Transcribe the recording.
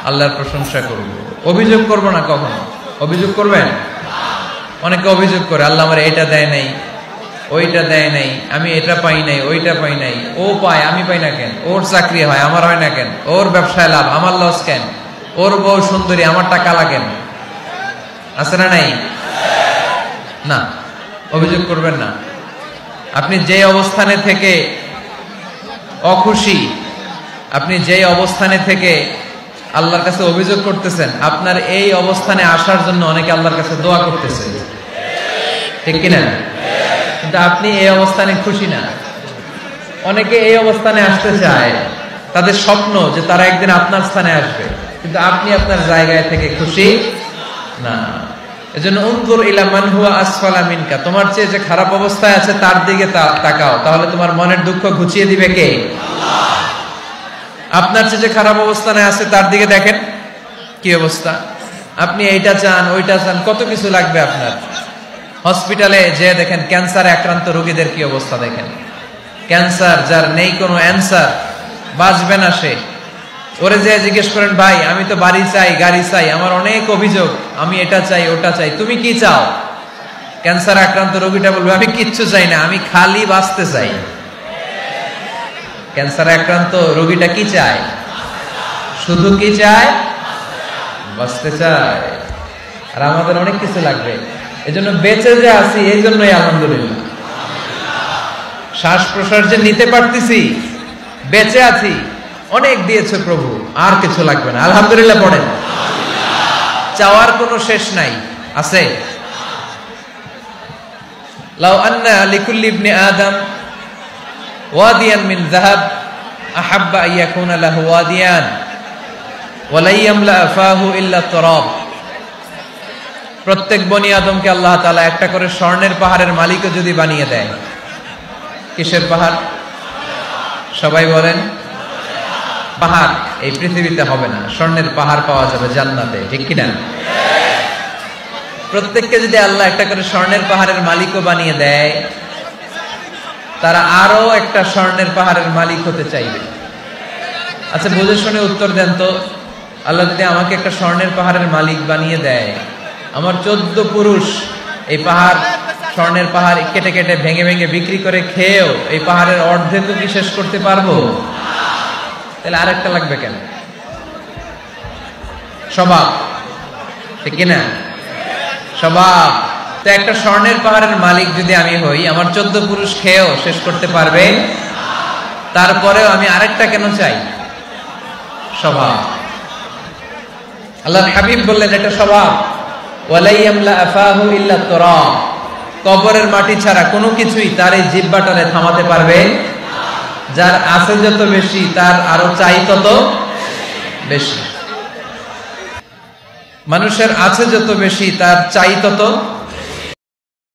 আল্লাহর প্রশংসা করব, অভিযোগ করব না কখনো। অভিযোগ করবেন? অনেকে অভিযোগ করে, আল্লাহ আমার এটা দেয় নাই, ওইটা দেয় নাই, আমি এটা পাই নাই, ওইটা পাই নাই, ও পায় আমি পাই না কেন, ওর চাকরি হয় আমার হয় না কেন, ওর ব্যবসায় লাভ আমার লস কেন, ওর বউ সুন্দরী আমার টাকা লাগেন। আছে না নাই? না, অভিযোগ করবেন না। আপনি যে অবস্থানে থেকে অখুশি, আপনি যে অবস্থানে থেকে আল্লাহর কাছে অভিযোগ করতেছেন, আপনার এই অবস্থানে আসার জন্য অনেকে আল্লাহর কাছে দোয়া করতেছে, ঠিক কিনা? কিন্তু আপনি এই অবস্থানে খুশি না। অনেকে এই অবস্থানে আসতে চায়, তাদের স্বপ্ন যে তারা একদিন আপনার স্থানে আসবে, কিন্তু আপনি আপনার জায়গায় থেকে খুশি না। এজন্য উনজুর ইলা মান হুয়া আসফালা মিনকা, তোমার চেয়ে যে খারাপ অবস্থায় আছে তার দিকে তাকাও, তাহলে তোমার মনের দুঃখ ঘুচিয়ে দিবে কে? আল্লাহ। আপনার চেয়ে যে খারাপ অবস্থানে আছে তার দিকে দেখেন কি অবস্থা। আপনি এইটা চান, ওইটা চান, কত কিছু লাগবে আপনার। হসপিটালে যে দেখেন ক্যান্সারে আক্রান্ত রোগীদের কি অবস্থা দেখেন। ক্যান্সার যার নেই কোনো অ্যান্সার, বাঁচবে না সে। ওরে যে জিজ্ঞেস করেন, ভাই আমি তো বাড়ি চাই, গাড়ি চাই, আমার অনেক অভিযোগ, আমি এটা চাই ওটা চাই, তুমি কি চাও? ক্যান্সার আক্রান্ত রোগীটা বলবে, আমি কিচ্ছু চাই না, আমি খালি বাঁচতে চাই। ক্যান্সারে আক্রান্ত রোগীটা কি চায়? শুধু কি চায়? বাঁচতে চায়। আর আমাদের অনেক কিছু লাগবে, এজন্য বেঁচে যে আছি এই জন্যই আলহামদুলিল্লাহ। শ্বাস প্রশ্বাস যে নিতে পারতেছি, বেঁচে আছি, অনেক দিয়েছে প্রভু, আর কিছু লাগবে না, আলহামদুলিল্লাহ পড়েন। চাওয়ার কোনো শেষ নাই, আছে? লাউ আন্না লিকুল্লি ইবনি আদম ওয়াদিয়ান মিন যাহাব আহাব্বা আইয়াকুনা লাহু ওয়াদিয়ান ওয়া লা ইয়ামলা ফাহু ইল্লা তুরাব। প্রত্যেক বনি আদমকে আল্লাহ তাআলা একটা করে স্বর্ণের পাহাড়ের মালিকও যদি বানিয়ে দেয়, কিসের পাহাড়? সবাই বলেন। পাহাড় এই পৃথিবীতে হবে না, স্বর্ণের পাহাড় পাওয়া যাবে জান্নাতে, ঠিক কিনা? প্রত্যেককে যদি আল্লাহ একটা করে স্বর্ণের পাহাড়ের মালিকও বানিয়ে দেয়, তারা আরো একটা স্বর্ণের পাহাড়ের মালিক হতে চাইবে। আচ্ছা বুঝে শুনে উত্তর দেন তো, আল্লাহ যদি আমাকে একটা স্বর্ণের পাহাড়ের মালিক বানিয়ে দেয়, আমার 14 পুরুষ এই পাহাড়, স্বর্ণের পাহাড় কেটে কেটে ভেঙে ভেঙে বিক্রি করে খেয়েও এই পাহাড়ের অর্ধেকও কি শেষ করতে পারবো? তাহলে আরেকটা লাগবে কেন? স্বভাব, ঠিক কিনা? স্বভাব। তো একটা স্বর্ণের পাহাড়ের মালিক যদি আমি হই, আমার 14 পুরুষ খেয়েও শেষ করতে পারবে, তারপরেও আমি আরেকটা কেন চাই? স্বভাব। আল্লাহর হাবিব বললেন এটা স্বভাব। ওয়ালা ইয়ামলা আফাহু ইল্লা তুরাব, কবরের মাটি ছাড়া কোনো কিছুই তার এই জিহ্বাটারে থামাতে পারবে। যার আছে যত বেশি, তার আরো চাই তত বেশি। মানুষের আছে যত বেশি, তার চাই তত